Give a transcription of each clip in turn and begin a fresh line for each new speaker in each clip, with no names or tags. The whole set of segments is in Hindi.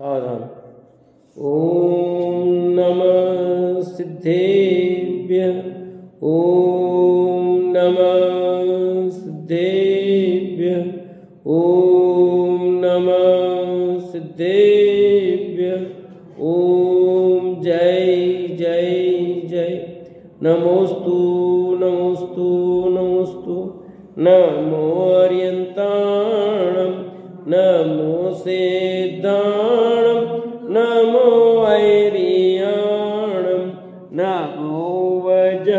सावधान। ओम नमः सिद्धेभ्यः। ओम नमः सिद्धेभ्यः। ओम नमः सिद्धेभ्यः। ओम जय जय जय। नमोस्तु नमोस्तु नमोस्तु। नमो अर्यन्ताणं नमो सिद्धाणं नमो ऐरियाणं नमो वज्र।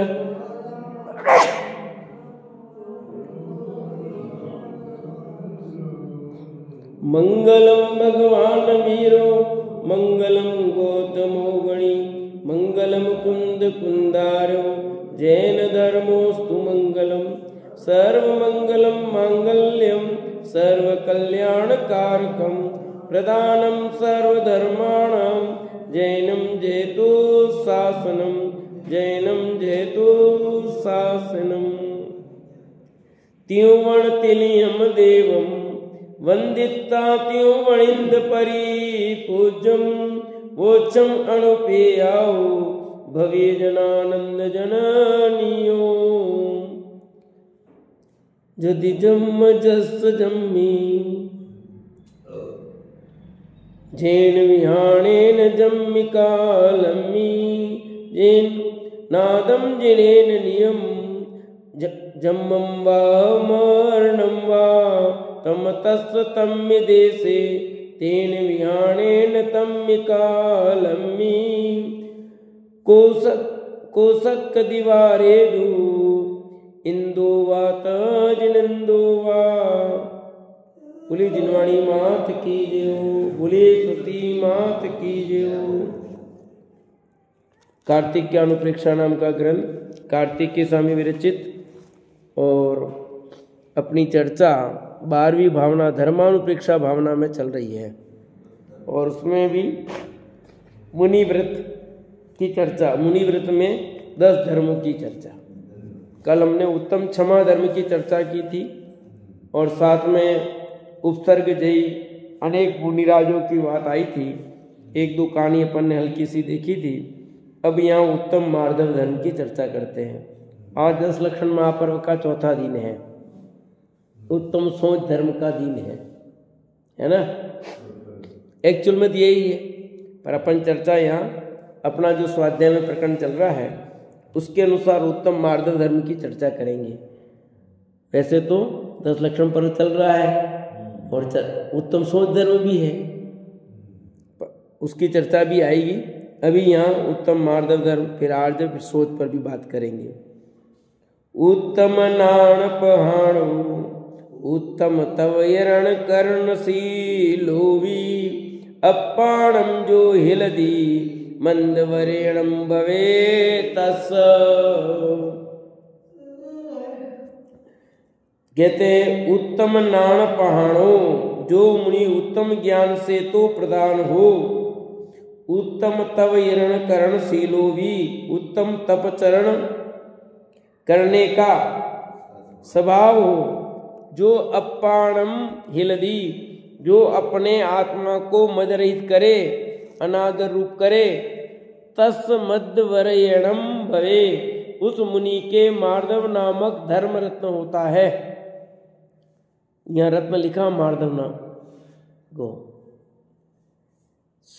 मंगलम भगवान वीरो मंगलम गौतमो गणी मंगलम कुंद कुंदारो जैन धर्मोस्तु मंगलम सर्वमंगलम मांगल्यम सर्वकल्याणकारकम प्रदानम सर्वधर्माणां जैनम जेतु शासनम जैनम जेतु शासनम। त्योवण तिलियम देवम वंदिता त्योवणिंद परी पूज्यम वोचम अणुपेयाओ भवे जनानंद जननियो। जदि जम्म जस जम्मी जैन विहाणेन जम्मिकालम्मी जैन नादम जिनेन नियम जम्मं वा मरणं वा तम तस्स तम्य देशे तेन विहाणेन तम्मिकालम्मी। कोसक दिवारेदु इंदो वा तजिनंदो वा। बोले जिनवाणी मात की जय। बोले सती मात की जय। कार्तिक के अनुप्रेक्षा नाम का ग्रंथ कार्तिक के स्वामी विरचित और अपनी चर्चा 12वीं भावना धर्मानुप्रेक्षा भावना में चल रही है और उसमें भी मुनि व्रत की चर्चा। मुनि व्रत में 10 धर्मों की चर्चा। कल हमने उत्तम क्षमा धर्म की चर्चा की थी और साथ में उपसर्ग जयी अनेक मुनिराजों की बात आई थी। 1-2 कहानी अपन ने हल्की सी देखी थी। अब यहाँ उत्तम मार्दव धर्म की चर्चा करते हैं। आज 10 लक्षण महापर्व का चौथा दिन है। उत्तम सोच धर्म का दिन है ना। एक्चुअल में यही है, पर अपन चर्चा यहाँ अपना जो स्वाध्याय में प्रकरण चल रहा है उसके अनुसार उत्तम मार्दव धर्म की चर्चा करेंगे। वैसे तो 10 लक्षण पर्व चल रहा है और उत्तम सोच धर्म भी है, उसकी चर्चा भी आएगी। अभी यहाँ उत्तम मार्दव धर्म फिर आर्जव फिर सोच पर भी बात करेंगे। उत्तम नाण पहाणो उत्तम तव यरण कर्णशीलोवी अपाणम जो हिलदी मंदवरेणम भवे तस। कहते उत्तम नाण पहाणो जो मुनि उत्तम ज्ञान से तो प्रदान हो। उत्तम तव यरण करणशीलो भी उत्तम तपचरण करने का स्वभाव हो। जो अपाणम हिलदी जो अपने आत्मा को मदरहित करे अनादर रूप करे। तस् मध्यवरयणम भवे उस मुनि के मार्दव नामक धर्म रत्न होता है। यहाँ रत्न लिखा मार्दव नाम गो।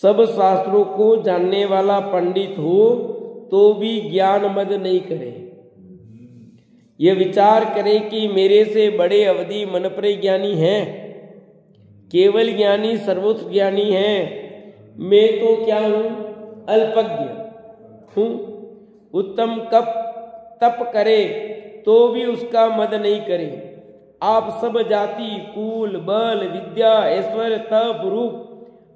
सब शास्त्रों को जानने वाला पंडित हो तो भी ज्ञान मद नहीं करे। ये विचार करे कि मेरे से बड़े अवधि मनपरे ज्ञानी हैं, केवल ज्ञानी सर्वोच्च ज्ञानी हैं, मैं तो क्या हूँ अल्पज्ञ हूँ। उत्तम तप करे तो भी उसका मद नहीं करे। आप सब जाति कुल बल विद्या ऐश्वर्य तप रूप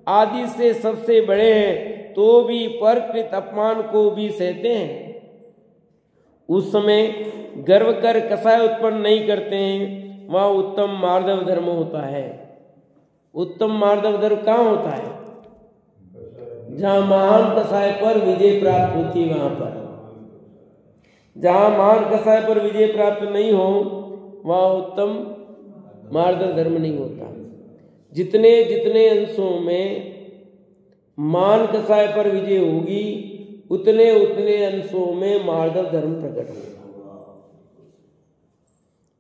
आदि से सबसे बड़े हैं तो भी परकृत अपमान को भी सहते हैं। उस समय गर्व कर कसाय उत्पन्न नहीं करते हैं, वहाँ उत्तम मार्दव धर्म होता है। उत्तम मार्दव धर्म कहाँ होता है? जहाँ महान कसाय पर विजय प्राप्त होती है वहाँ पर। जहाँ महान कसाय पर विजय प्राप्त नहीं हो वहाँ उत्तम मार्दव धर्म नहीं होता। जितने जितने अंशों में मान कसाय पर विजय होगी, उतने उतने अंशों में मार्दव धर्म प्रकट होगा।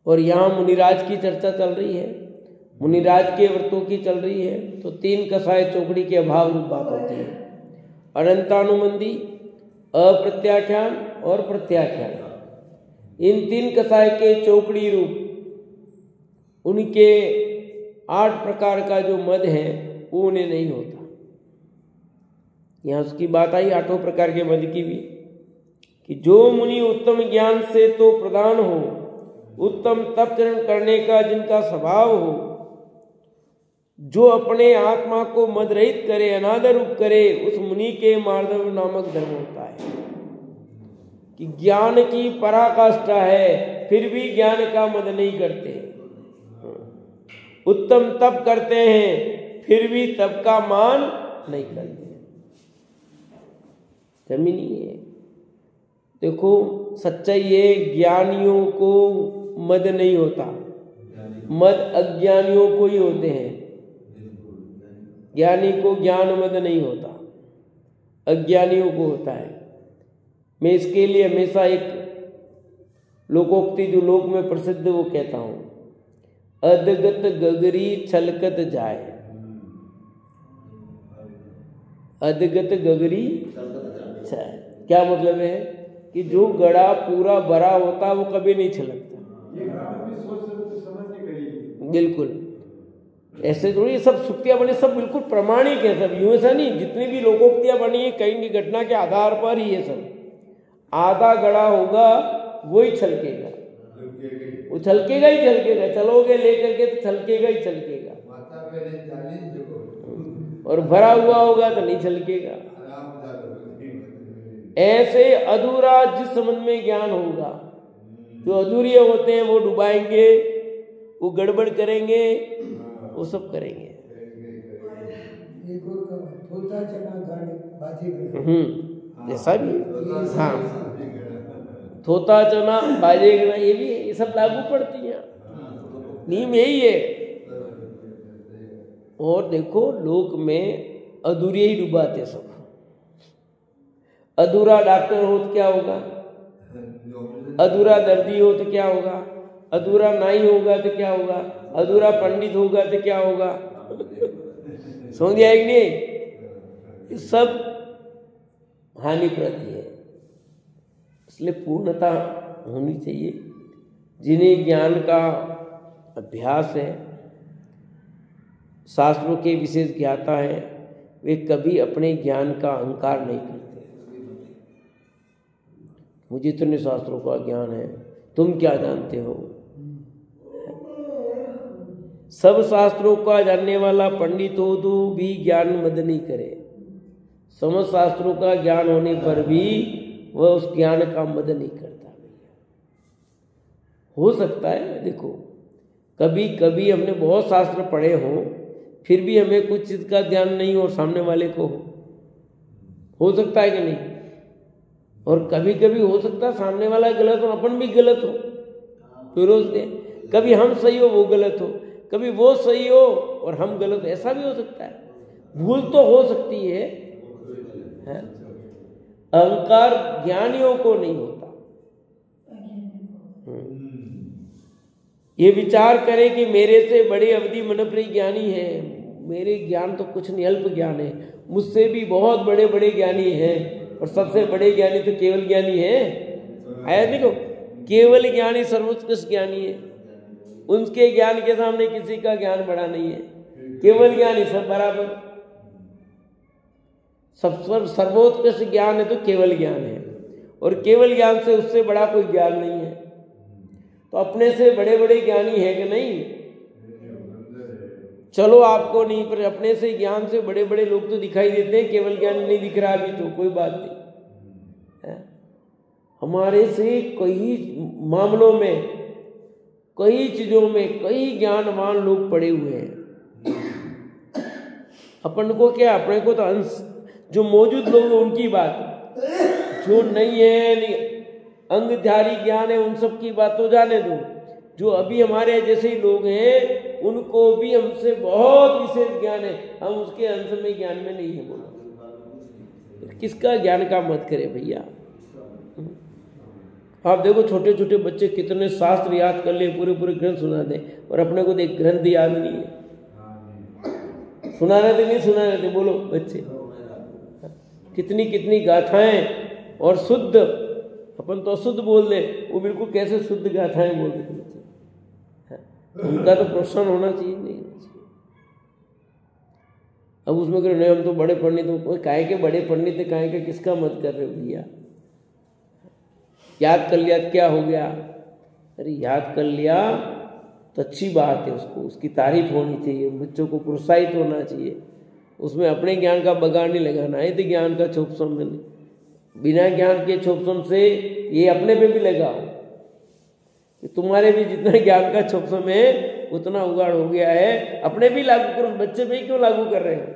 और यहाँ मुनिराज की चर्चा चल रही है, मुनिराज के व्रतों की चल रही है, तो 3 कसाय चौकड़ी के अभाव रूप बात होती है। अनंतानुबंधी, अप्रत्याख्यान और प्रत्याख्यान, इन 3 कसाय के चौकड़ी रूप उनके 8 प्रकार का जो मद है वो उन्हें नहीं होता। यहाँ उसकी बात आई 8 प्रकार के मद की भी, कि जो मुनि उत्तम ज्ञान से तो प्रदान हो, उत्तम तपचरण करने का जिनका स्वभाव हो, जो अपने आत्मा को मद रहित करे, अनादर रूप करे, उस मुनि के मार्दव नामक धर्म होता है। कि ज्ञान की पराकाष्ठा है, फिर भी ज्ञान का मद नहीं करते, उत्तम तप करते हैं, फिर भी तप का मान नहीं करते। जमीनी है। देखो सच्चाई ये, ज्ञानियों को मद नहीं होता, मद अज्ञानियों को ही होते हैं। ज्ञानी को ज्ञान मद नहीं होता, अज्ञानियों को होता है। मैं इसके लिए हमेशा एक लोकोक्ति जो लोक में प्रसिद्ध वो कहता हूं, अधगत गगरी छलकत जाए। अधगत गगरी जाए क्या मतलब है? कि जो गड़ा पूरा भरा होता वो कभी नहीं छलकता। बिल्कुल ऐसे थोड़ी ये सब सुक्तियां बनी, सब बिल्कुल प्रमाणिक है, सब यूं ऐसा नहीं। जितनी भी लोकोक्तियां बनी है कहीं की घटना के आधार पर ही ये सब। आधा गड़ा होगा वही छलकेगा, वो छलकेगा ही छलकेगा, चलोगे लेकर के तो छलकेगा ही छलकेगा, और भरा हुआ होगा तो नहीं छलकेगा। ऐसे अधूरा जिस संबंध में ज्ञान होगा, जो अधूरे होते हैं वो डुबाएंगे, वो गड़बड़ करेंगे, वो सब करेंगे। ऐसा भी, हाँ, थोता चना बाजेगना, ये भी ये सब लागू पड़ती हैं, नीम यही है। और देखो लोक में अधूरे ही डुबाते सब। अधूरा डॉक्टर हो तो क्या होगा, अधूरा दर्दी हो तो क्या होगा, अधूरा नाई होगा तो क्या होगा, अधूरा पंडित होगा तो क्या होगा। समझ आएगी नहीं, सब हानिप्रद है। इसलिए पूर्णता होनी चाहिए। जिन्हें ज्ञान का अभ्यास है, शास्त्रों के विशेष ज्ञाता है, वे कभी अपने ज्ञान का अहंकार नहीं करते। मुझे इतने शास्त्रों का ज्ञान है, तुम क्या जानते हो। सब शास्त्रों का जानने वाला पंडित हो तो भी ज्ञान मद नहीं करे। समस्त शास्त्रों का ज्ञान होने पर भी वह उस ज्ञान का मद नहीं करता। हो सकता है देखो, कभी कभी हमने बहुत शास्त्र पढ़े हों, फिर भी हमें कुछ चीज का ज्ञान नहीं हो और सामने वाले को हो सकता है कि नहीं। और कभी कभी हो सकता है सामने वाला गलत हो, अपन भी गलत हो, फिरोज दे। कभी हम सही हो वो गलत हो, कभी वो सही हो और हम गलत हो, ऐसा भी हो सकता है। भूल तो हो सकती है। अहंकार ज्ञानियों को नहीं होता। ये विचार करे कि मेरे से बड़े अवधि मनप्रिय ज्ञानी है, मेरे ज्ञान तो कुछ नहीं, अल्प ज्ञान है, मुझसे भी बहुत बड़े बड़े ज्ञानी हैं, और सबसे बड़े ज्ञानी तो केवल ज्ञानी है। आया देखो, केवल ज्ञानी सर्वोत्कृष्ट ज्ञानी है, उनके ज्ञान के सामने किसी का ज्ञान बड़ा नहीं है। केवल ज्ञानी सब बराबर, सब सर्वोत्कृष्ट ज्ञान है तो केवल ज्ञान है, और केवल ज्ञान से उससे बड़ा कोई ज्ञान नहीं है। तो अपने से बड़े बड़े ज्ञानी है कि नहीं? चलो आपको नहीं, पर अपने से ज्ञान से बड़े बड़े लोग तो दिखाई देते हैं। केवल ज्ञान नहीं दिख रहा अभी तो कोई बात नहीं है। हमारे से कई मामलों में, कई चीजों में कई ज्ञानवान लोग पड़े हुए हैं। अपन को क्या, अपने को तो अंश जो मौजूद लोग हैं उनकी बात, जो नहीं है, नहीं अंगधारी ज्ञान है, उन सब की बात तो जाने दो। जो अभी हमारे जैसे ही लोग हैं उनको भी हमसे बहुत विशेष ज्ञान है, हम उसके अंश में ज्ञान में नहीं है। बोलो किसका ज्ञान का मत करे भैया। आप देखो छोटे छोटे बच्चे कितने शास्त्र याद कर ले, पूरे पूरे ग्रंथ सुना दें, और अपने को एक ग्रंथ याद नहीं है। सुना रहे थे नहीं सुना रहे थे, बोलो बच्चे, कितनी कितनी गाथाएं, और शुद्ध, अपन तो अशुद्ध बोल दे, वो बिल्कुल कैसे शुद्ध गाथाएं बोल देते बच्चे। उनका तो प्रोत्साहन होना चाहिए, नहीं होना चाहिए। अब उसमें कह रहे हम तो बड़े पंडित हो, काहे के बड़े पंडित है, काहे के किसका मत कर रहे हो भैया। याद कर लिया क्या हो गया, अरे याद कर लिया तो अच्छी बात है, उसको उसकी तारीफ होनी चाहिए, बच्चों को प्रोत्साहित होना चाहिए, उसमें अपने ज्ञान का बगाड़ नहीं लगाना है। तो ज्ञान का छोपसम में बिना ज्ञान के छोपसम से ये अपने पे भी लगाओ कि तुम्हारे भी जितना ज्ञान का छोपसम है उतना उगाड़ हो गया है, अपने भी लागू करो, बच्चे पे क्यों लागू कर रहे हो।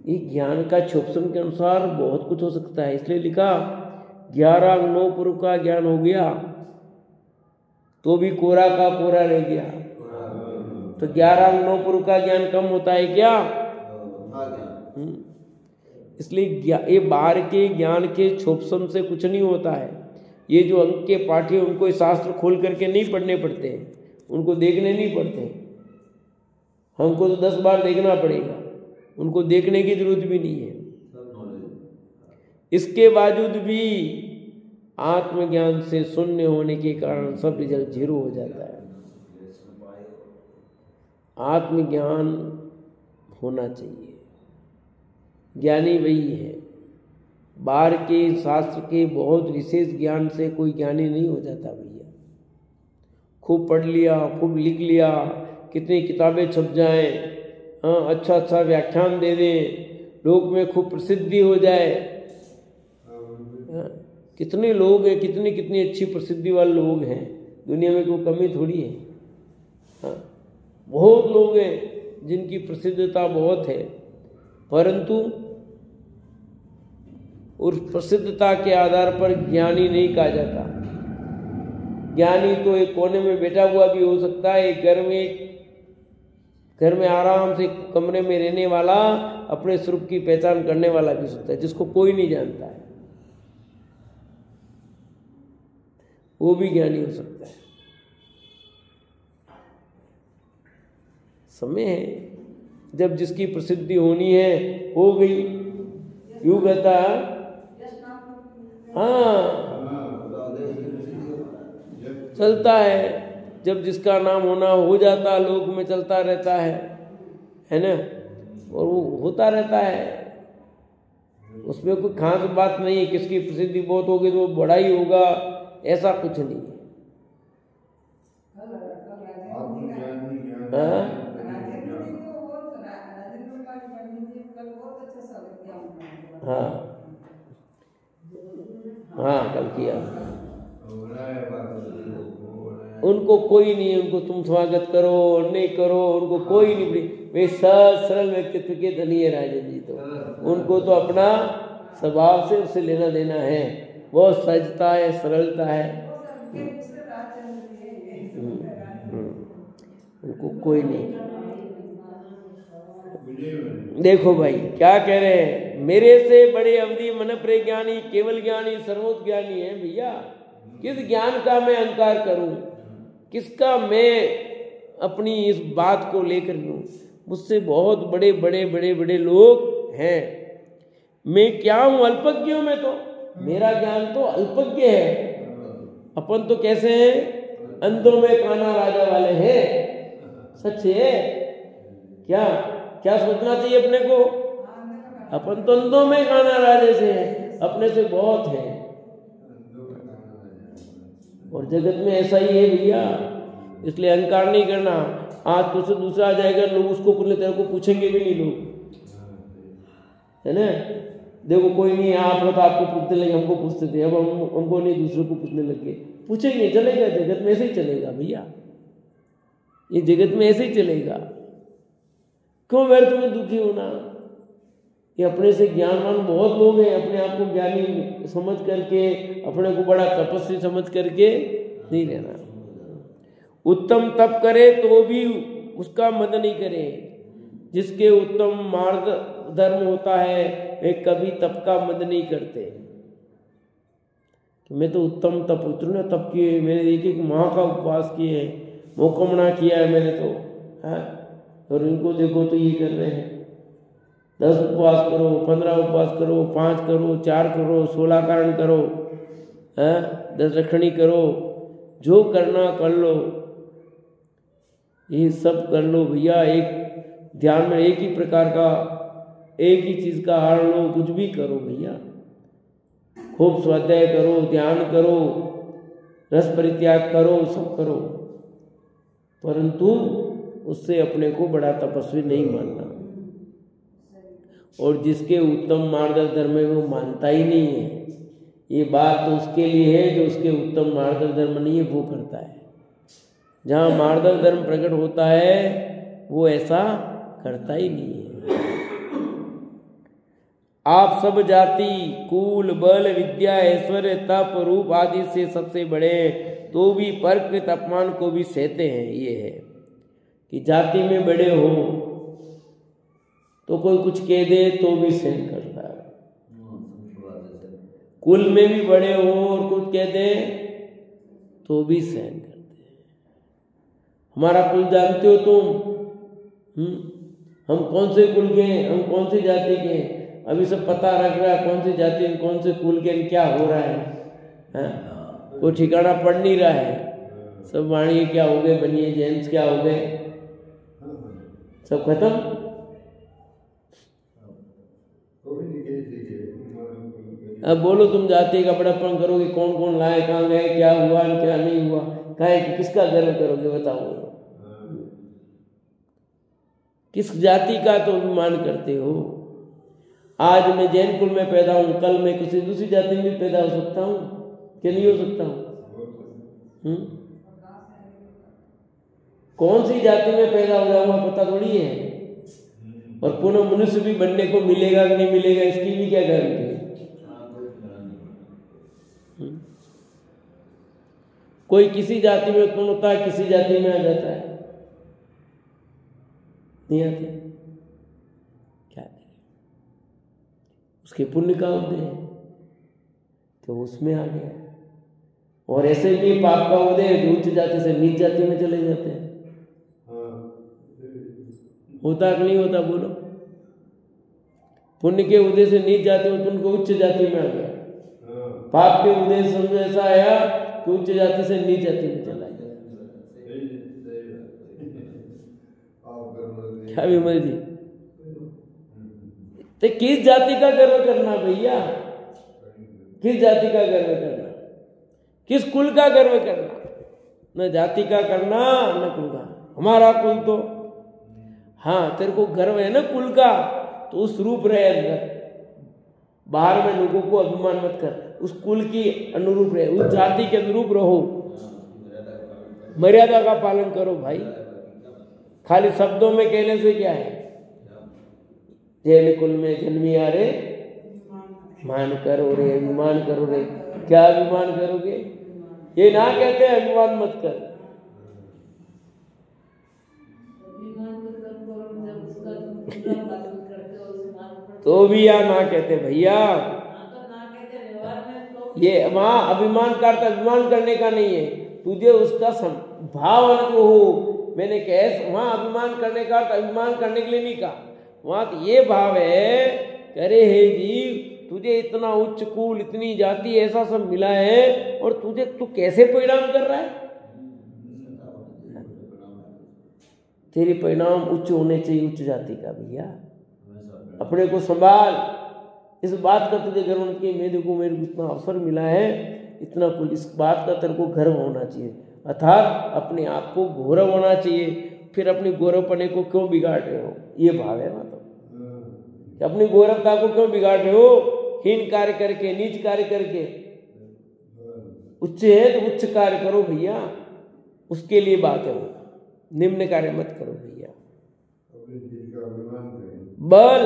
ये ज्ञान का छोपसम के अनुसार बहुत कुछ हो सकता है, इसलिए लिखा 11 अंग 9 पुर का ज्ञान हो गया तो भी कोरा का कोरा रह गया। तो 11 अंग 9 पुर का ज्ञान कम होता है क्या। इसलिए ये बाहर के ज्ञान के छोपसम से कुछ नहीं होता है। ये जो अंक के पाठ है उनको शास्त्र खोल करके नहीं पढ़ने पड़ते हैं, उनको देखने नहीं पड़ते, हमको तो 10 बार देखना पड़ेगा, उनको देखने की जरूरत भी नहीं है। इसके बावजूद भी आत्मज्ञान से शून्य होने के कारण सब रिजल्ट 0 हो जाता है। आत्मज्ञान होना चाहिए, ज्ञानी वही है। बाहर के शास्त्र के बहुत विशेष ज्ञान से कोई ज्ञानी नहीं हो जाता भैया। खूब पढ़ लिया, खूब लिख लिया, कितनी किताबें छप जाएं, अच्छा अच्छा व्याख्यान दे दें, लोग में खूब प्रसिद्धि हो जाए। कितने लोग हैं, कितनी कितनी अच्छी प्रसिद्धि वाले लोग हैं दुनिया में, कोई कमी थोड़ी है। बहुत लोग हैं जिनकी प्रसिद्धता बहुत है, परंतु उस प्रसिद्धता के आधार पर ज्ञानी नहीं कहा जाता। ज्ञानी तो एक कोने में बैठा हुआ भी हो सकता है, घर में आराम से कमरे में रहने वाला, अपने स्वरूप की पहचान करने वाला भी हो सकता है, जिसको कोई नहीं जानता है, वो भी ज्ञानी हो सकता है। समय है जब जिसकी प्रसिद्धि होनी है हो गई, यूं कहता। हाँ, चलता है, जब जिसका नाम होना हो जाता, लोक में चलता रहता है ना, और वो होता रहता है, उसमें कोई खास बात नहीं है। किसकी प्रसिद्धि बहुत होगी तो वो बड़ा ही होगा, ऐसा कुछ नहीं है। हाँ हाँ, कल किया। उनको कोई नहीं, उनको तुम स्वागत करो नहीं करो, उनको कोई नहीं। वे सरल व्यक्तित्व के धनी है राजन जी। तो उनको तो अपना स्वभाव से उससे लेना देना है, बहुत सहजता है, सरलता है, उनको कोई नहीं। देखो भाई क्या कह रहे हैं, मेरे से बड़े अवधि मन प्रज्ञानी, केवल ज्ञानी, सर्वोच्च ज्ञानी है भैया। किस ज्ञान का मैं अहंकार करूं, किसका मैं अपनी इस बात को लेकर लूं। मुझसे बहुत बड़े बड़े बड़े बड़े लोग हैं, मैं क्या हूं, अल्पज्ञ हूं। मैं तो, मेरा ज्ञान तो अल्पज्ञ है। अपन तो कैसे हैं, अंधों में काना राजा वाले हैं। सच है क्या, क्या सोचना चाहिए अपने को। अपन तो अंधों में काना राजे से है, अपने से बहुत है। और जगत में ऐसा ही है भैया, इसलिए अहंकार नहीं करना। आज तुझसे दूसरा आ जाएगा, लोग उसको तेरे को पूछेंगे भी नहीं लोग, है ना। देखो कोई नहीं, आप लोग आपको पूछते लगे, हमको पूछते थे, अब हमको नहीं दूसरों को पूछने लगे। पूछेंगे, चलेगा, जगत में ऐसे ही चलेगा भैया, ये जगत में ऐसे ही चलेगा। क्यों व्यर्थ में दुखी होना। ये अपने से ज्ञानवान बहुत लोग हैं, अपने आप को ज्ञानी समझ करके, अपने को बड़ा तपस्वी समझ करके नहीं रहना। उत्तम तप करे तो भी उसका मद नहीं करे, जिसके उत्तम मार्ग धर्म होता है वे कभी तप का मद नहीं करते। मैं तो उत्तम तप, उतने तप किए, मैंने एक एक माह का उपवास किए, मोकमना किया है मैंने तो है। और इनको देखो तो ये कर रहे हैं 10 उपवास करो, 15 उपवास करो, 5 करो, 4 करो, 16 कारण करो, 10 रखड़ी करो, जो करना कर लो, ये सब कर लो भैया। एक ध्यान में एक ही प्रकार का, एक ही चीज का आहार लो, कुछ भी करो भैया, खूब स्वाध्याय करो, ध्यान करो, रस परित्याग करो, सब करो, परंतु उससे अपने को बड़ा तपस्वी नहीं मानना। और जिसके उत्तम मार्ग धर्म है वो मानता ही नहीं है। ये बात तो उसके लिए है जो उसके उत्तम मार्ग धर्म नहीं है वो करता है। जहाँ मार्ग धर्म प्रकट होता है वो ऐसा करता ही नहीं है। आप सब जाति, कुल, बल, विद्या, ऐश्वर्य, तप, रूप आदि से सबसे बड़े, तो भी परकृत अपमान को भी सहते हैं। ये है कि जाति में बड़े हो तो कोई कुछ कह दे तो भी सहन करता है, कुल में भी बड़े हो और कुछ कह दे तो भी सहन करते हैं। हमारा कुल जानते हो तुम, हम कौन से कुल के, हम कौन सी जाति के, अभी सब पता रख रहा है कौन सी जाति कौन से कुल के क्या हो रहा है, कोई ठिकाना पड़ नहीं रहा है। सब वाणिये क्या हो गए, बनिए जेंट्स क्या हो गए, सब खत्म। अब बोलो तुम जाति का बड़ापन करोगे, कौन कौन लाए, कहाँ गए, क्या हुआ क्या नहीं हुआ, काहे कि किसका गर्व करोगे बताओ। किस जाति का तो अभिमान करते हो। आज मैं जैन कुल में पैदा हूं, कल मैं किसी दूसरी जाति में भी पैदा हो सकता हूँ, क्या नहीं हो सकता हूँ? कौन सी जाति में पैदा हो जाऊंगा पता थोड़ी है। और पुनः मनुष्य भी बनने को मिलेगा कि नहीं मिलेगा इसकी भी क्या गारंटी है। कोई किसी जाति में उत्पन्न होता है, किसी जाति में आ जाता है, नहीं आते, क्या उसके पुण्य का उदय है तो उसमें आ गया। और ऐसे भी पाप का उदय जो उच्च जाति से नीच जाति में चले जाते हैं। होता कि नहीं होता बोलो। पुण्य के उदय से नीच जाति में पुण्य को उच्च जाति में आ गया, पाप के उदय से ऐसा आया कि उच्च जाति से नीच जाति में चला गया। क्या विमल जी, तो किस जाति का गर्व करना भैया, किस जाति का गर्व करना, किस कुल का गर्व करना, न जाति का करना न कुल का। हमारा कुल तो हाँ तेरे को गर्व है ना कुल का, तो उस रूप रहे अंदर, बाहर में लोगों को अभिमान मत कर, उस कुल की अनुरूप रहे, उस जाति के अनुरूप रहो, मर्यादा का पालन करो भाई। खाली शब्दों में कहने से क्या है, जैन कुल में जन्मिया रे मान करो रे, अभिमान करो रे। क्या अभिमान करोगे, ये ना कहते अभिमान मत कर। तो भी या ना कहते भैया, ये वहां अभिमान करता, अभिमान करने का नहीं है, तुझे उसका भाव अनुभव हो। मैंने कहा वहां अभिमान करने का, अभिमान करने के लिए नहीं कहा, वहां तो ये भाव है, करे हे जीव तुझे इतना उच्च कुल, इतनी जाति, ऐसा सब मिला है और तुझे तू कैसे परिणाम कर रहा है। तेरे परिणाम उच्च होने चाहिए, उच्च जाति का भैया। अपने को संभाल, इस बात का तुझे गर्व कि मेरे को इतना अवसर मिला है, इतना कुल, इस बात का तेरे को गर्व होना चाहिए, अर्थात अपने आप को गौरव होना चाहिए। फिर अपनी गौरवपने को क्यों बिगाड़ रहे हो, ये भाव है मतलब, अपनी गौरवता को क्यों बिगाड़ रहे हो, हीन कार्य करके, नीच कार्य करके। उच्च है तो उच्च कार्य करो भैया, उसके लिए बात है वो, निम्न कार्य मत करो भैया। बल,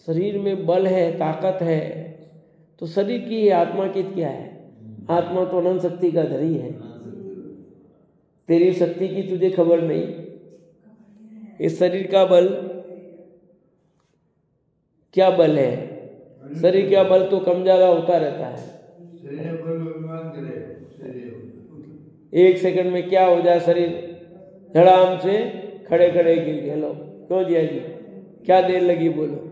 शरीर में बल है, ताकत है, तो शरीर की है, आत्मा की क्या है, आत्मा तो अनंत शक्ति का धरी है। तेरी शक्ति की तुझे खबर नहीं, इस शरीर का बल क्या बल है? शरीर का बल तो कम ज्यादा होता रहता है। एक सेकंड में क्या हो जाए, शरीर धड़ाम से खड़े खड़े गिर गए। लो क्यों जिया जी, क्या देर लगी बोलो?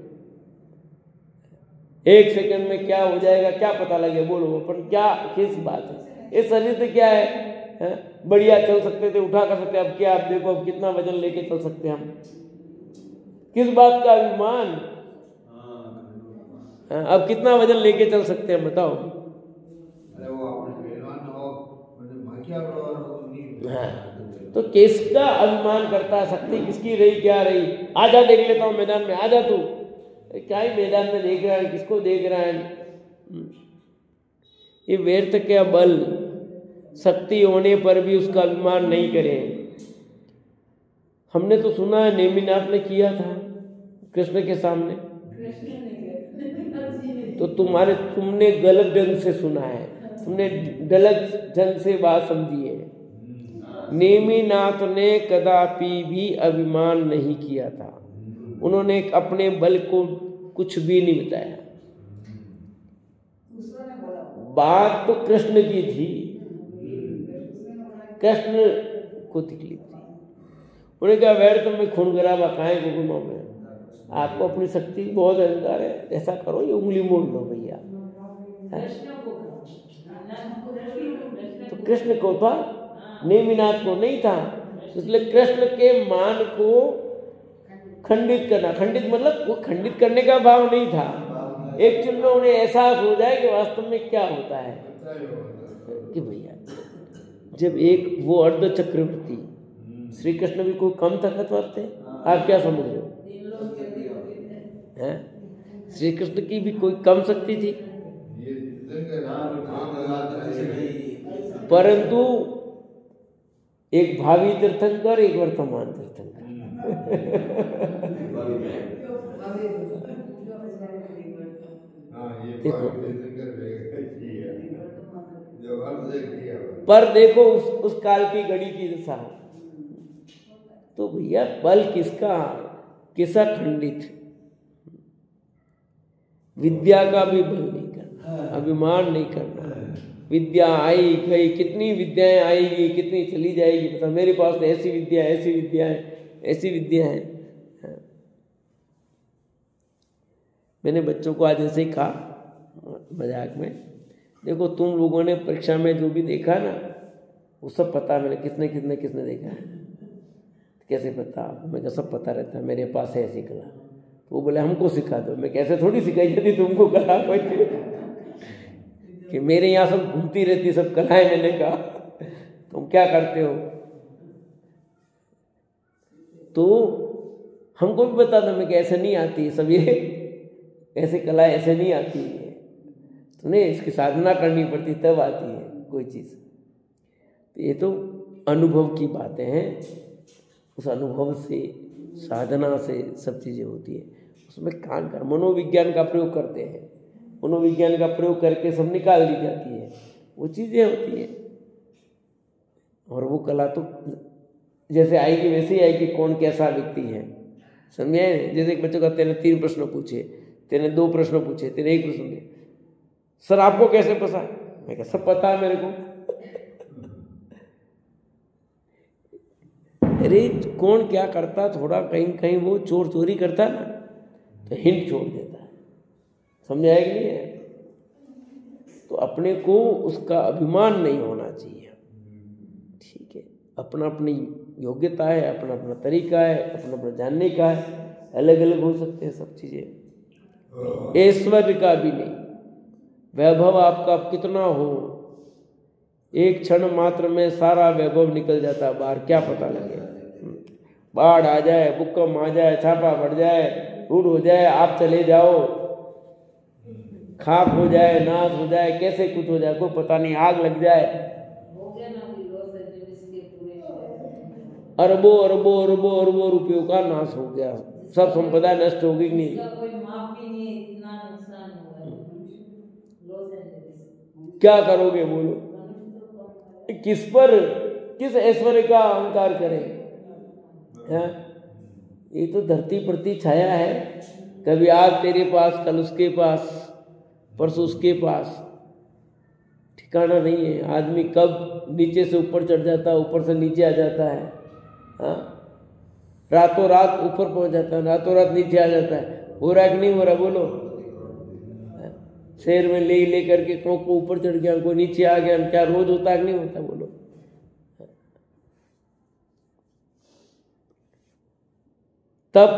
एक सेकंड में क्या हो जाएगा, क्या पता लगे बोलो? पर क्या किस बात है? ये शरीर तो क्या है? बढ़िया चल सकते थे, उठा कर सकते, अब क्या? आप देखो अब कितना वजन लेके चल सकते हैं हम। किस बात का अभिमान? अब कितना वजन लेके चल सकते हैं बताओ? हाँ, तो किसका अभिमान करता है? शक्ति किसकी रही, क्या रही? आजा देख लेता हूं मैदान में, आजा तू। क्या ही मैदान में देख रहा है, किसको देख रहा है? ये व्यर्थ क्या बल, शक्ति होने पर भी उसका अभिमान नहीं करें। हमने तो सुना है नेमिनाथ ने किया था कृष्ण के सामने, तो तुमने गलत ढंग से सुना है, तुमने गलत ढंग से बात समझी है। नेमिनाथ ने कदापि भी अभिमान नहीं किया था। उन्होंने अपने बल को कुछ भी नहीं बताया। बात तो कृष्ण की थी, कृष्ण को तकलीफ थी। उन्हें कहा व्यर्थ में खून खराबा काहे को घुमा में, आपको अपनी शक्ति बहुत अहंकार है, ऐसा करो ये उंगली मोड़ लो भैया। तो कृष्ण को था, नेमिनाथ को नहीं था। इसलिए कृष्ण के मान को खंडित करना, खंडित मतलब वो खंडित करने का भाव नहीं था। एक चिन्ह में उन्हें एहसास हो जाए कि वास्तव में क्या होता है कि भैया जब एक वो अर्ध चक्रवर्ती श्री कृष्ण भी कोई कम ताकतवर थे? आप क्या समझ रहे हो? हैं? श्री कृष्ण की भी कोई कम शक्ति थी, परंतु एक भावी तीर्थंकर, एक वर्तमान तीर्थंकर। देखो पर देखो उस काल की घड़ी की दशा। तो भैया बल किसका, किसा खंडित? विद्या का भी बल नहीं करना, अभिमान नहीं करना। विद्या आई गई, कितनी विद्याएं आएगी, कितनी चली जाएगी, पता मेरे पास तो ऐसी विद्या, ऐसी विद्या है, ऐसी विद्या है। मैंने बच्चों को आज ऐसे ही कहा मजाक में, देखो तुम लोगों ने परीक्षा में जो भी देखा ना वो सब पता, मैंने किसने देखा है, कैसे पता? मैं कहा सब पता रहता है, मेरे पास है ऐसी कला। तो वो बोले हमको सिखा दो। मैं कैसे थोड़ी सिखाई जाती तुमको कला कोई कि मेरे यहाँ सब घूमती रहती सब कलाएं। मैंने कहा तुम क्या करते हो? तो हमको भी बता दो। मैं कि ऐसे नहीं आती सब, ये ऐसे कला ऐसे नहीं आती है, तुम्हें इसकी साधना करनी पड़ती तब आती है कोई चीज़। तो ये तो अनुभव की बातें हैं, उस अनुभव से साधना से सब चीज़ें होती है। उसमें काम कर मनोविज्ञान का प्रयोग करते हैं, मनोविज्ञान का प्रयोग करके सब निकाल दी जाती है, वो चीज़ें होती है। और वो कला तो जैसे आएगी वैसे ही आएगी, कौन कैसा व्यक्ति है समझे। जैसे एक बच्चे का तेने 3 प्रश्न पूछे, तेने 2 प्रश्न पूछे, तेने 1 प्रश्न दिया, सर आपको कैसे पता? मैं कहा सब पता है मेरे को। अरे कौन क्या करता, थोड़ा कहीं कहीं वो चोर चोरी करता ना तो हिंट छोड़ देता है, समझ आया कि नहीं है? तो अपने को उसका अभिमान नहीं होना चाहिए, ठीक है? अपना अपनी योग्यता है, अपना अपना तरीका है, अपना अपना जानने का है, अलग अलग हो सकते हैं सब चीज़ें। ऐश्वर्य का भी नहीं, वैभव आपका कितना हो, एक क्षण मात्र में सारा वैभव निकल जाता है बाहर, क्या पता लगे। बाढ़ आ जाए, भूकंप आ जाए, छापा पड़ जाए, लूट हो जाए, आप चले जाओ, खाक हो जाए, नाश हो जाए, कैसे कुछ हो जाए कोई पता नहीं, आग लग जाए, अरबों अरबों अरबों अरबों रुपयों का नाश हो गया, सब संपदा नष्ट होगी कि नहीं? क्या करोगे बोलो? किस पर, किस ऐश्वर्य का अहंकार करें? ये तो धरती प्रति छाया है, कभी आज तेरे पास, कल उसके पास, परसों उसके पास, ठिकाना नहीं है। आदमी कब नीचे से ऊपर चढ़ जाता है, ऊपर से नीचे आ जाता है, हाँ, रातों रात ऊपर पहुंच जाता है, रातों रात नीचे आ जाता है। हो रहा है कि नहीं हो रहा? बोलो। शहर में ले करके को ऊपर चढ़ गया, कोई नीचे आ गया, क्या रोज होता है कि नहीं होता? बोलो। तब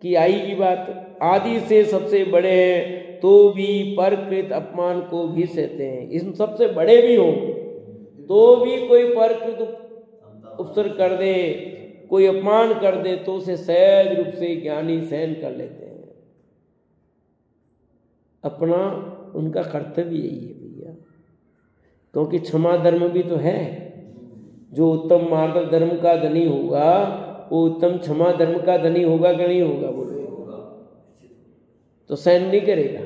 की आई की बात, आदि से सबसे बड़े हैं तो भी परकृत अपमान को भी सहते हैं। इन सबसे बड़े भी हो तो भी कोई परकृत उपसर्ग कर दे, कोई अपमान कर दे तो उसे सहज रूप से ज्ञानी सहन कर लेते हैं। अपना उनका कर्तव्य यही है भैया, क्योंकि क्षमा धर्म भी तो है। जो उत्तम मार्ग धर्म का धनी होगा वो उत्तम क्षमा धर्म का धनी होगा कि नहीं होगा? बोलो। तो सहन नहीं करेगा।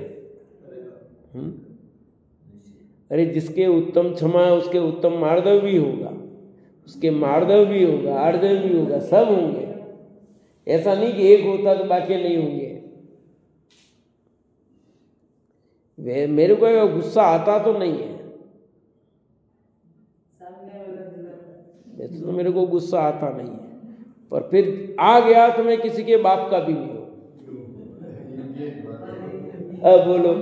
अरे जिसके उत्तम क्षमा है उसके उत्तम मार्दव भी होगा, उसके मार्दव भी होगा, आर्दव भी होगा, सब होंगे। ऐसा नहीं कि एक होता तो बाकी नहीं होंगे। मेरे को गुस्सा आता तो नहीं है, तो मेरे को गुस्सा आता नहीं है, पर फिर आ गया तो मैं किसी के बाप का भी नहीं हूं। अब बोलो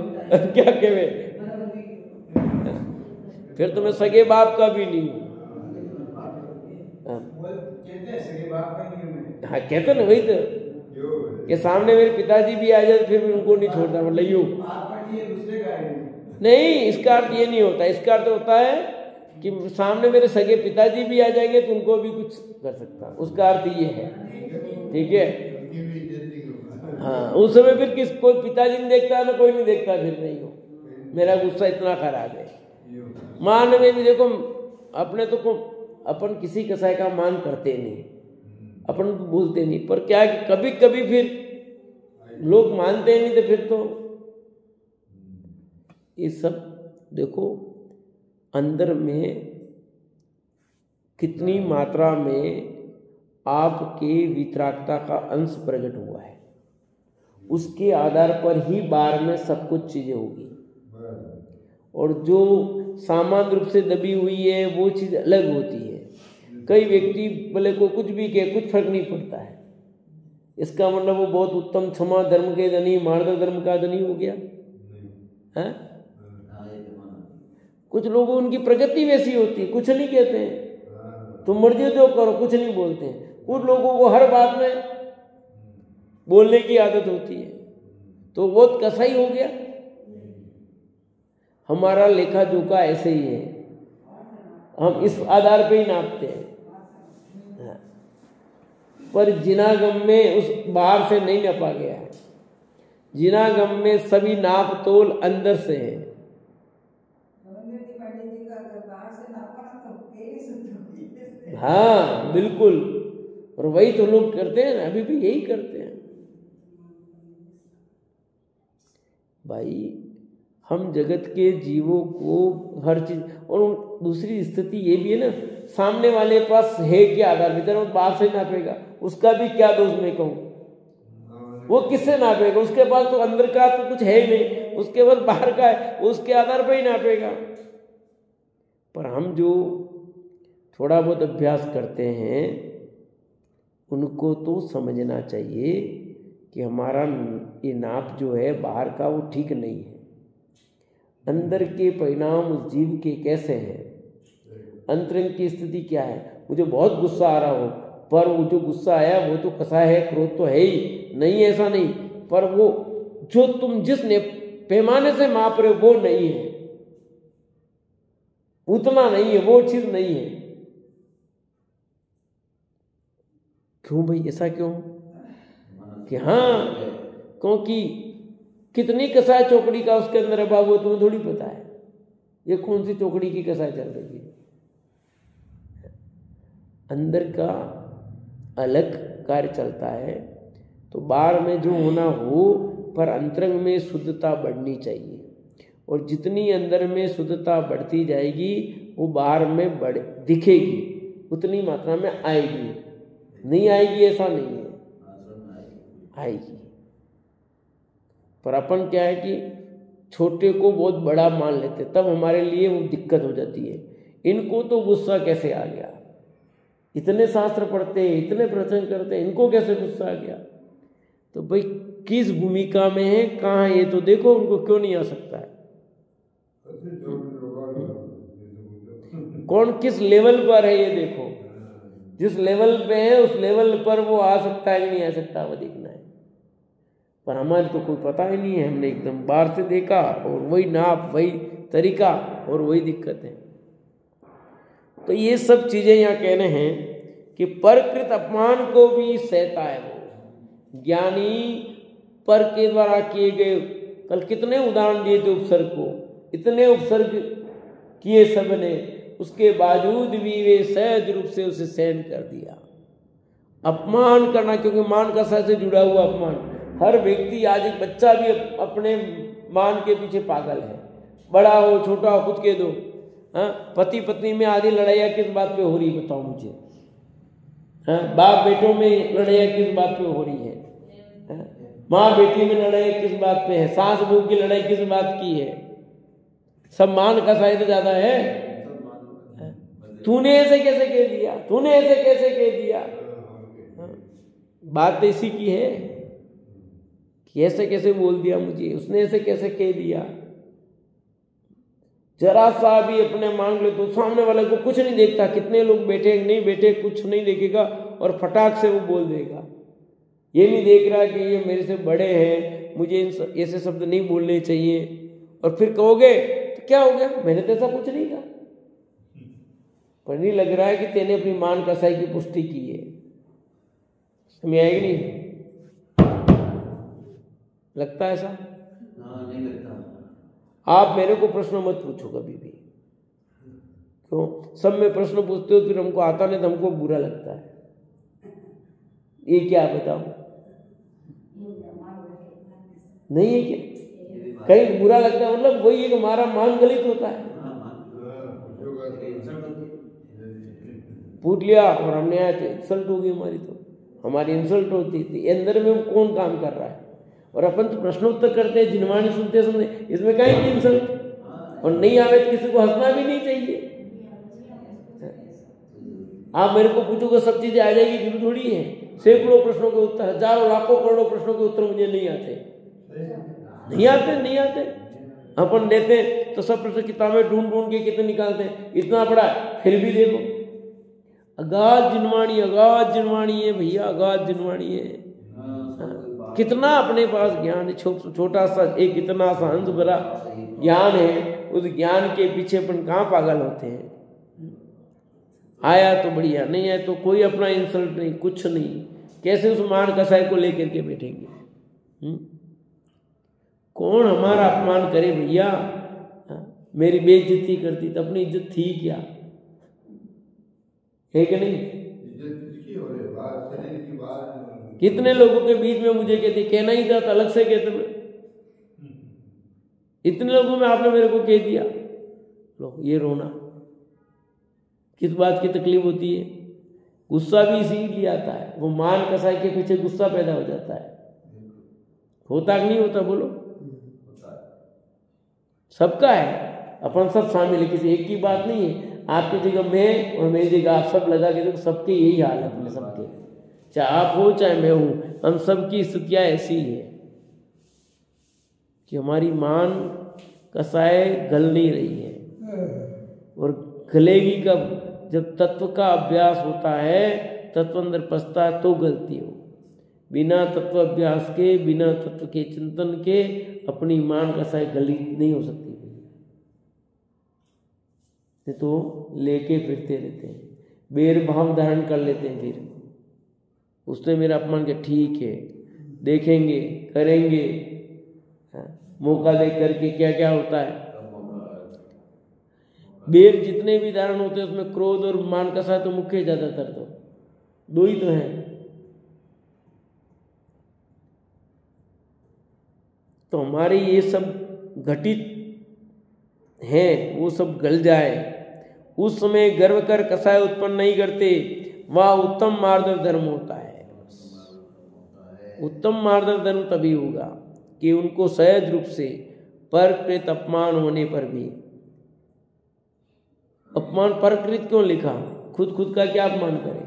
क्या कहे, फिर तो मैं सगे बाप का भी नहीं हूं। हाँ कहते ना, वही तो कि सामने मेरे पिताजी भी आ जाए फिर भी उनको नहीं छोड़ता, मतलब यूं नहीं। इसका अर्थ ये नहीं होता, इसका अर्थ होता है कि सामने मेरे सगे पिताजी भी आ जाएंगे तो उनको भी कुछ कर सकता, उसका अर्थ ये है। ठीक है, हाँ। उस समय फिर किस कोई पिताजी नहीं देखता ना कोई नहीं देखता, फिर नहीं हो मेरा गुस्सा इतना खराब है। मान में भी देखो, अपने तो को अपन किसी कसाई का मान करते नहीं, अपन बोलते नहीं, पर क्या है कि कभी कभी फिर लोग मानते नहीं, तो फिर तो ये सब देखो अंदर में कितनी मात्रा में आपके वितरागता का अंश प्रकट हुआ है, उसके आधार पर ही बाहर में सब कुछ चीजें होगी। और जो सामान्य रूप से दबी हुई है वो चीज अलग होती है। कई व्यक्ति भले को कुछ भी कहे, कुछ फर्क नहीं पड़ता है, इसका मतलब वो बहुत उत्तम क्षमा धर्म के धनी, मार्दव धर्म का धनी हो गया है। कुछ लोगों उनकी प्रकृति वैसी होती है, कुछ नहीं कहते हैं, तुम मर्जी जो करो, कुछ नहीं बोलते हैं। कुछ लोगों को हर बात में बोलने की आदत होती है, तो बहुत कसाई हो गया। हमारा लेखा जोखा ऐसे ही है, हम इस आधार पे ही नापते हैं। पर जिनागम में उस बाहर से नहीं नापा गया है, जिनागम में सभी नाप तोल अंदर से है। हाँ बिल्कुल, और वही तो लोग करते हैं ना, अभी भी यही करते हैं भाई। हम जगत के जीवों को हर चीज, और दूसरी स्थिति ये भी है ना, सामने वाले पास है क्या आधार, बेचारा वो बाहर से नापेगा, उसका भी क्या दोष मैं कहूँ, वो किससे नापेगा? उसके पास तो अंदर का तो कुछ है ही नहीं, उसके पास बाहर का है, उसके आधार पर ही नापेगा। पर हम जो थोड़ा बहुत अभ्यास करते हैं उनको तो समझना चाहिए कि हमारा ये नाप जो है बाहर का वो ठीक नहीं है, अंदर के परिणाम उस जीव के कैसे हैं, अंतरंग की स्थिति क्या है। मुझे बहुत गुस्सा आ रहा हो, पर वो जो गुस्सा आया वो तो कसा है, क्रोध तो है ही नहीं, ऐसा नहीं, पर वो जो तुम जिस पैमाने से माप रहे हो वो नहीं है, उतना नहीं है, वो चीज नहीं है। क्यों भाई, ऐसा क्यों कि हाँ, क्योंकि कितनी कसाई चौकड़ी का उसके अंदर है बाबू, तुम्हें थोड़ी पता है ये कौन सी चौकड़ी की कसाई चल रही है। अंदर का अलग कार्य चलता है, तो बाहर में जो होना हो, पर अंतरंग में शुद्धता बढ़नी चाहिए, और जितनी अंदर में शुद्धता बढ़ती जाएगी वो बाहर में दिखेगी, उतनी मात्रा में आएगी। नहीं आएगी ऐसा नहीं है, आएगी। पर अपन क्या है कि छोटे को बहुत बड़ा मान लेते, तब हमारे लिए वो दिक्कत हो जाती है। इनको तो गुस्सा कैसे आ गया, इतने शास्त्र पढ़ते हैं, इतने प्रवचन करते हैं, इनको कैसे गुस्सा आ गया? तो भाई किस भूमिका में है, कहाँ, ये तो देखो, उनको क्यों नहीं आ सकता है? कौन किस लेवल पर है ये देखो। जिस लेवल पे है उस लेवल पर वो आ सकता है कि नहीं आ सकता, वो देखना है। पर हमारे तो कोई पता ही नहीं है, हमने एकदम बाहर से देखा और वही नाप, वही तरीका और वही दिक्कत है। तो ये सब चीजें यहाँ कहने हैं कि परकृत अपमान को भी सहता है वो ज्ञानी। पर के द्वारा किए गए, कल कितने उदाहरण दिए थे उपसर्ग को, इतने उपसर्ग किए सबने, उसके बावजूद भी वे सहज रूप से उसे सहन कर दिया। अपमान करना, क्योंकि मान का सह से जुड़ा हुआ अपमान, हर व्यक्ति, आज एक बच्चा भी अपने मान के पीछे पागल है, बड़ा हो छोटा हो, खुद के दो। हाँ, पति पत्नी में आधी लड़ाइयाँ किस बात पे हो रही बताओ मुझे? हाँ, बाप बेटों में लड़ाइयाँ किस बात पे हो रही है? माँ बेटी में लड़ाई किस बात पे है? सास बहू की लड़ाई किस बात की है? सब मान का शायद ज्यादा है। तूने ऐसे कैसे कह दिया, तूने ऐसे कैसे कह दिया? बात इसी की है कि ऐसे कैसे बोल दिया मुझे, उसने ऐसे कैसे कह दिया। जरा सा भी अपने मांग ले तो सामने वाले को कुछ नहीं देखता, कितने लोग बैठे नहीं बैठे कुछ नहीं देखेगा और फटाक से वो बोल देगा। ये नहीं देख रहा कि ये मेरे से बड़े हैं, मुझे ऐसे शब्द नहीं बोलने चाहिए। और फिर कहोगे तो क्या हो गया, मैंने तो ऐसा कुछ नहीं कहा। पर नहीं लग रहा है कि तेने अपनी मान कसाई की पुष्टि की है। समझ आएगी नहीं? लगता है ऐसा?
नहीं लगता।
आप मेरे को प्रश्न मत पूछो कभी भी। क्यों? सब में प्रश्न पूछते हो, फिर हमको आता नहीं तो हमको बुरा लगता है। ये क्या बताओ, नहीं है क्या? कहीं बुरा लगता है, मतलब वही है कि हमारा मान गलित होता है। पूछ लिया और हमने आए तो इंसल्ट होगी हमारी, तो हमारी इंसल्ट होती थी। अंदर में वो कौन काम कर रहा है? और अपन तो प्रश्नोत्तर करते हैं, जिनवाणी सुनते सुनते, इसमें कहीं की इंसल्ट? और नहीं आवे तो किसी को हंसना भी नहीं चाहिए। आप मेरे को पूछोगे सब चीजें आ जाएगी, जरूर थोड़ी है। सैकड़ों प्रश्नों के उत्तर, हजारों लाखों करोड़ों प्रश्नों के उत्तर मुझे नहीं आते, नहीं आते। अपन देते तो सब प्रश्न किताबें ढूंढ ढूंढ के कितने निकालते हैं, इतना बड़ा फिर भी देखो। अगाध जिनवाणी है भैया, अगाध जिनवाणी है। कितना अपने पास ज्ञान है, छोटा सा एक इतना सा हंस भरा ज्ञान है। उस ज्ञान के पीछे अपन कहाँ पागल होते हैं। आया तो बढ़िया, नहीं आया तो कोई अपना इंसल्ट नहीं, कुछ नहीं। कैसे उस मान कसाई को लेकर के बैठेंगे? कौन हमारा अपमान करे भैया? मेरी बेइज्जती करती तो अपनी इज्जत थी क्या? है कि नहीं? कितने लोगों के बीच में मुझे कहती, कहना ही था तो अलग से कहते मैं। इतने लोगों में आपने मेरे को कह दिया। लो ये रोना किस बात की तकलीफ होती है? गुस्सा भी इसीलिए आता है, वो मान कसाई के पीछे गुस्सा पैदा हो जाता है। होता कि नहीं होता बोलो? सबका है, अपन सब शामिल है, किसी एक की बात नहीं है। आपकी जगह मैं और मेरी जगह आप, सब लगा के देखो, सबके यही हाल है अपने सबके, चाहे आप हो चाहे मैं हूं, हम सबकी स्थितियां ऐसी ही है कि हमारी मान कसाई गल नहीं रही है। और गलेगी कब? जब तत्व का अभ्यास होता है, तत्व अंदर पसता है तो गलती हो। बिना तत्व अभ्यास के, बिना तत्व के चिंतन के अपनी मान कसाई गली नहीं हो सकती। तो लेके फिरते रहते हैं, बेर भाव धारण कर लेते हैं। फिर उसने मेरा अपमान किया, ठीक है देखेंगे करेंगे। मौका देख करके क्या क्या होता है। बेर जितने भी धारण होते हैं उसमें क्रोध और मान कसा तो मुख्य ज्यादातर तो दो ही तो हैं। तो हमारे ये सब घटित है, वो सब गल जाए, उस समय गर्व कर कसाय उत्पन्न नहीं करते, वह उत्तम मार्ग और धर्म होता है। उत्तम मार्दव धर्म तभी होगा कि उनको सहज रूप से परकृत अपमान होने पर भी, अपमान परकृत क्यों लिखा, खुद का क्या अपमान करें,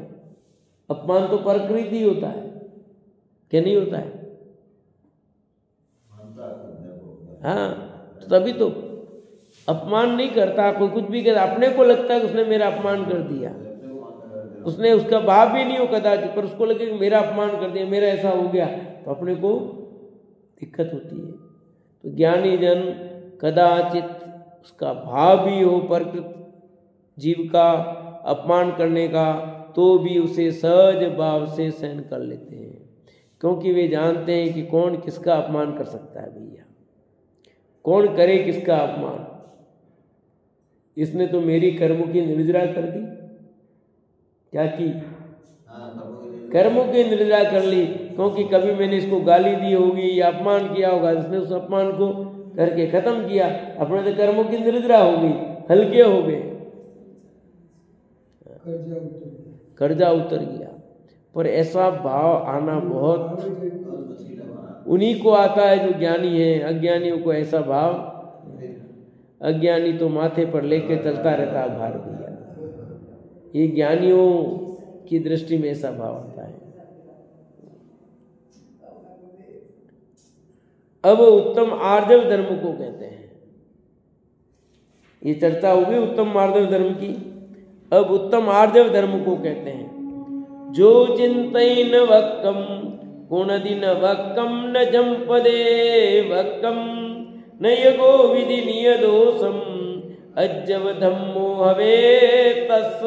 अपमान तो परकृत ही होता है, क्या नहीं होता है? हाँ, तो तभी तो अपमान नहीं करता कोई, कुछ भी कहता, अपने को लगता है कि उसने मेरा अपमान कर दिया, उसने उसका भाव भी नहीं हो कदाचित, पर उसको लगे कि मेरा अपमान कर दिया, मेरा ऐसा हो गया, तो अपने को दिक्कत होती है। तो ज्ञानी जन कदाचित उसका भाव भी हो प्रकृत जीव का अपमान करने का, तो भी उसे सहज भाव से सहन कर लेते हैं, क्योंकि वे जानते हैं कि कौन किसका अपमान कर सकता है भैया, कौन करे किसका अपमान। इसने तो मेरी कर्मों की निर्जरा कर दी, क्या की, कर्मों की निर्जरा कर ली, क्योंकि कभी मैंने इसको गाली दी होगी या अपमान किया होगा, इसने उस अपमान को करके खत्म किया, अपने तो कर्मों की निर्जरा हो गई, हल्के हो गए, कर्जा उतर गया। पर ऐसा भाव आना बहुत उन्हीं को आता है जो ज्ञानी है, अज्ञानियों को ऐसा भाव, अज्ञानी तो माथे पर लेके चलता रहता है भार भैया, ये ज्ञानियों की दृष्टि में ऐसा भाव आता है। अब उत्तम आर्जव धर्म को कहते हैं, ये चर्चा होगी उत्तम आर्जव धर्म की। अब उत्तम आर्जव धर्म को कहते हैं जो चिंतन वक्कम गुणदिन वक्कम न जंपदे वक्कम न यगो विधि नियदोषम अज्जव धम्मो हवे तस।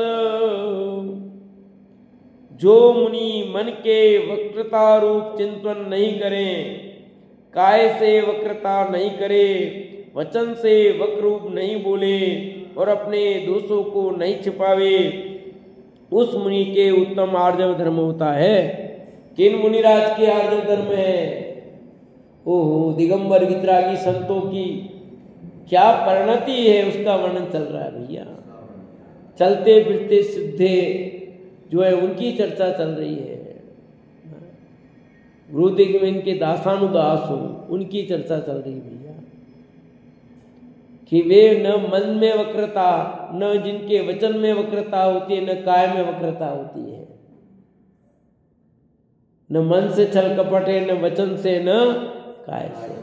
जो मुनि मन के वक्रता रूप चिंतन नहीं करें, काय से वक्रता नहीं करे, वचन से वक्रूप नहीं बोले और अपने दोषों को नहीं छिपावे, उस मुनि के उत्तम आर्जव धर्म होता है। किन मुनिराज के आर्जव धर्म है? ओहो, दिगंबर वितरागी संतों की क्या परिणति है उसका वर्णन चल रहा है भैया। चलते फिरते सिद्धे जो है उनकी चर्चा चल रही है। गुरुदेव में इनके दासानुदास हो उनकी चर्चा चल रही भैया, कि वे न मन में वक्रता, न जिनके वचन में वक्रता होती है, न काय में वक्रता होती है, न मन से छल कपट है, न वचन से, न काय से।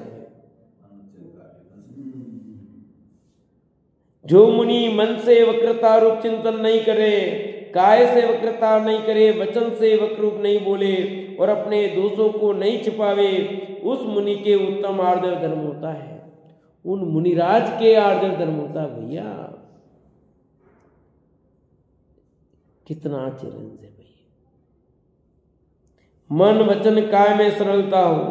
जो मुनि मन से वक्रता रूप चिंतन नहीं करे, काय से वक्रता नहीं करे, वचन से वक्रूप नहीं बोले और अपने दोषों को नहीं छिपावे, उस मुनि के उत्तम आर्जव धर्म होता है। उन मुनिराज के आर्जव धर्म होता है भैया। कितना चैलेंज है भैया। मन वचन काय में सरलता हो,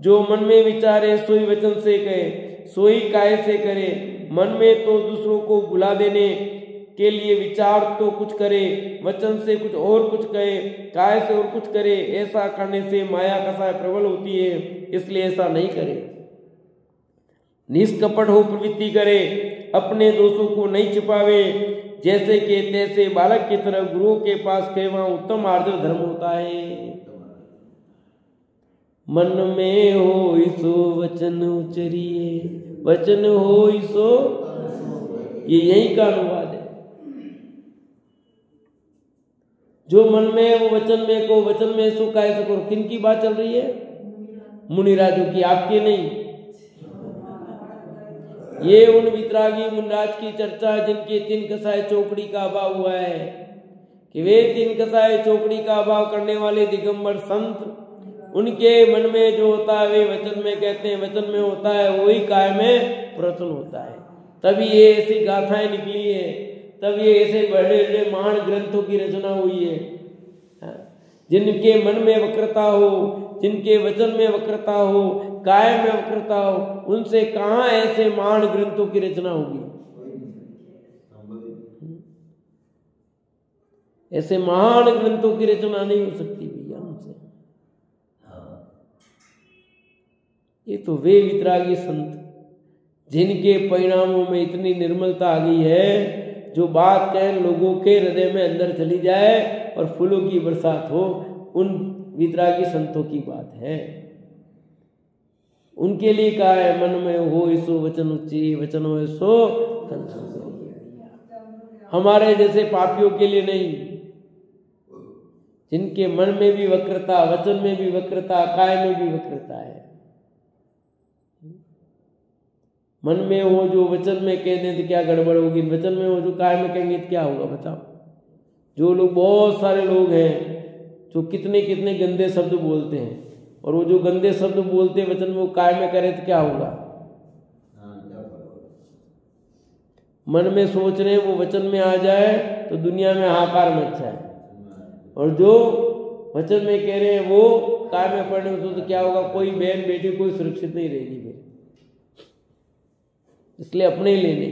जो मन में विचारे सोई वचन से कहे, सोई काय से करे। मन में तो दूसरों को बुला देने के लिए विचार तो कुछ करे, वचन से कुछ और कुछ कहे, काय से और कुछ करे। ऐसा करने से माया कसाय प्रबल होती है, इसलिए ऐसा नहीं करे। निष्कपट हो प्रवृत्ति करे, अपने दोषों को नहीं छिपावे, जैसे के तैसे बालक की तरह गुरुओं के पास कहे, वहां उत्तम आर्जव धर्म होता है। मन में हो सो वचन उचरिए, वचन हो सो, ये यही का अनुवाद है। जो मन में वो वचन में को, वचन में सो काय सो करो। किन की बात चल रही है? मुनिराजों की, आपकी नहीं। ये उन वितरागी मुनिराज की चर्चा जिनके तीन कसाय चौकड़ी का अभाव हुआ है, कि वे तीन कसाय चौकड़ी का अभाव करने वाले दिगंबर संत, उनके मन में जो होता है वे वचन में कहते हैं, वचन में होता है वही काय में प्रवचन होता है। तभी ये ऐसी गाथाएं निकली है, तब ये ऐसे बड़े बड़े महान ग्रंथों की रचना हुई है। जिनके मन में वक्रता हो, जिनके वचन में वक्रता हो, काय में वक्रता हो, उनसे कहाँ ऐसे महान ग्रंथों की रचना होगी? ऐसे महान ग्रंथों की रचना नहीं हो सकती भैया उनसे। ये तो वे वितरागी संत जिनके परिणामों में इतनी निर्मलता आ गई है, जो बात कहें लोगों के हृदय में अंदर चली जाए और फूलों की बरसात हो। उन वितरागी संतों की बात है। उनके लिए कहा है मन में हो सो वचन उच्ची, वचन हो सो तन सो करिए। हमारे जैसे पापियों के लिए नहीं, जिनके मन में भी वक्रता, वचन में भी वक्रता, काय में भी वक्रता है। मन में हो जो वचन में कह दें तो क्या गड़बड़ होगी, वचन में हो जो काय में कहेंगे तो क्या होगा बताओ। जो लोग, बहुत सारे लोग हैं जो कितने कितने गंदे शब्द बोलते हैं, और वो जो गंदे शब्द बोलते हैं वचन में वो काय में करे तो क्या होगा। मन में सोच रहे हैं वो वचन में आ जाए तो दुनिया में हाहाकार मच जाए, और जो वचन में कह रहे हैं वो काय में पड़ने तो क्या होगा, कोई बहन बेटी कोई सुरक्षित नहीं रहेगी फिर। इसलिए अपने ही लेने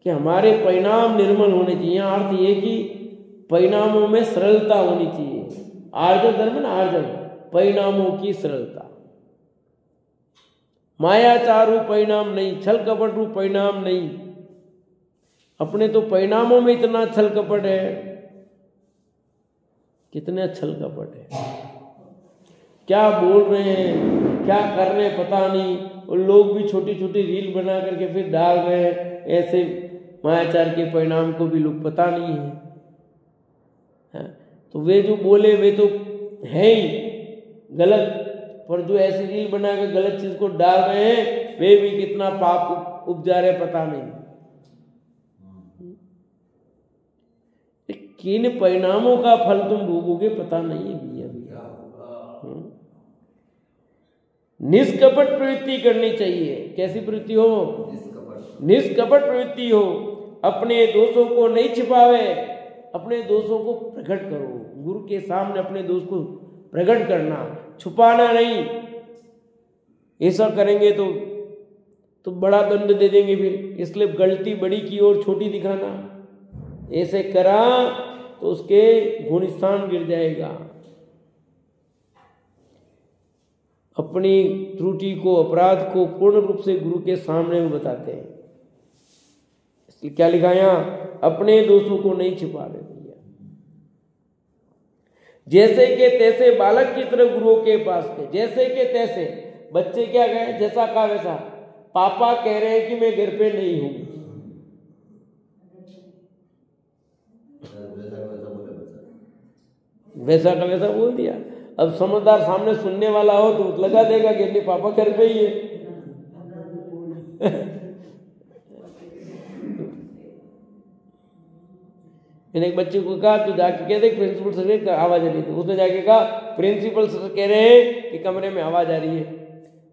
कि हमारे परिणाम निर्मल होने चाहिए। यहाँ अर्थ ये कि परिणामों में सरलता होनी चाहिए। आर्जव धर्म ना, आर्जव परिणामों की सरलता। मायाचार रूप परिणाम नहीं, छल कपट रूप परिणाम नहीं। अपने तो परिणामों में इतना छल कपट है, कितने छल कपट है, क्या बोल रहे हैं क्या कर रहे हैं पता नहीं। और लोग भी छोटी छोटी रील बना करके फिर डाल रहे हैं, ऐसे मायाचार के परिणाम को भी लोग पता नहीं है। तो वे जो बोले वे तो है ही गलत, पर जो ऐसी रील बना कर गलत चीज को डाल रहे हैं वे भी कितना पाप उपजा रहे पता नहीं। किन परिणामों का फल तुम भोगोगे पता नहीं है भैया। निष्कपट प्रवृत्ति करनी चाहिए। कैसी प्रवृत्ति हो? निष्कपट प्रवृत्ति हो। अपने दोषों को नहीं छिपावे, अपने दोषों को प्रकट करो। गुरु के सामने अपने दोष को प्रकट करना, छुपाना नहीं। ऐसा करेंगे तो बड़ा दंड दे देंगे फिर। इसलिए गलती बड़ी की और छोटी दिखाना, ऐसे करा तो उसके गुण स्थान गिर जाएगा। अपनी त्रुटि को, अपराध को पूर्ण रूप से गुरु के सामने में बताते हैं। इसलिए क्या लिखा यहाँ, अपने दोषों को नहीं छिपा रहे भैया। जैसे के तैसे बालक की तरह गुरुओं के पास थे। जैसे के तैसे बच्चे क्या कहे, जैसा कहा वैसा। पापा कह रहे हैं कि मैं घर पे नहीं हूं, वैसा का वैसा बोल दिया। अब समझदार सामने सुनने वाला हो तो लगा देगा कि नहीं पापा घर पे ही है। मैंने एक बच्चे को कहा तू जाके कह दे प्रिंसिपल सर की आवाज आ रही थी। उसने जाके कहा प्रिंसिपल सर कह रहे हैं कि कमरे में आवाज आ रही है।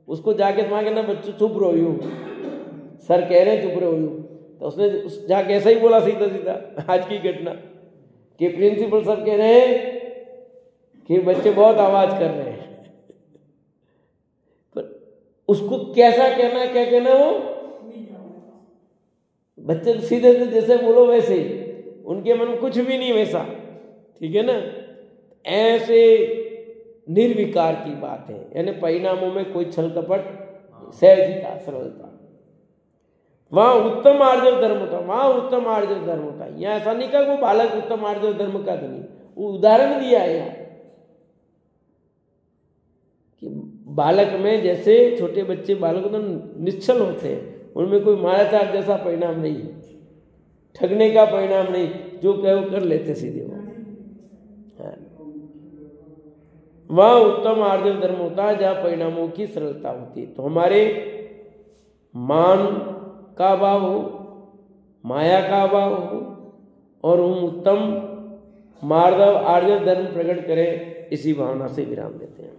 उसको जाके तुम्हारा कहना बच्चों चुप रहो, यूं सर कह रहे हैं चुप रहो यूं। तो उसने जाके ऐसा ही बोला सीधा सीधा आज की घटना कि प्रिंसिपल सर कह रहे हैं कि बच्चे बहुत आवाज कर रहे हैं। पर उसको कैसा कहना, क्या कहना, वो बच्चे तो सीधे से जैसे बोलो वैसे ही, उनके मन में कुछ भी नहीं वैसा, ठीक है ना। ऐसे निर्विकार की बात है, यानी परिणामों में कोई छल कपट, सहजता, सरलता। वहां उत्तम आर्जव धर्म होता, वहां उत्तम आर्जव धर्म होता। यहाँ ऐसा नहीं कहा वो बालक उत्तम आर्जव धर्म का धनी, वो उदाहरण दिया है यहाँ कि बालक में जैसे छोटे बच्चे बालक तो निश्चल होते हैं, उनमें कोई मायाचार जैसा परिणाम नहीं, ठगने का परिणाम नहीं, जो कहे वो कर लेते सीधे वो। वह उत्तम आर्जव धर्म होता है जहाँ परिणामों की सरलता होती है। तो हमारे मान का अभाव हो, माया का अभाव हो, और हम उत्तम मार्दव आर्जव धर्म प्रकट करें, इसी भावना से विराम देते हैं।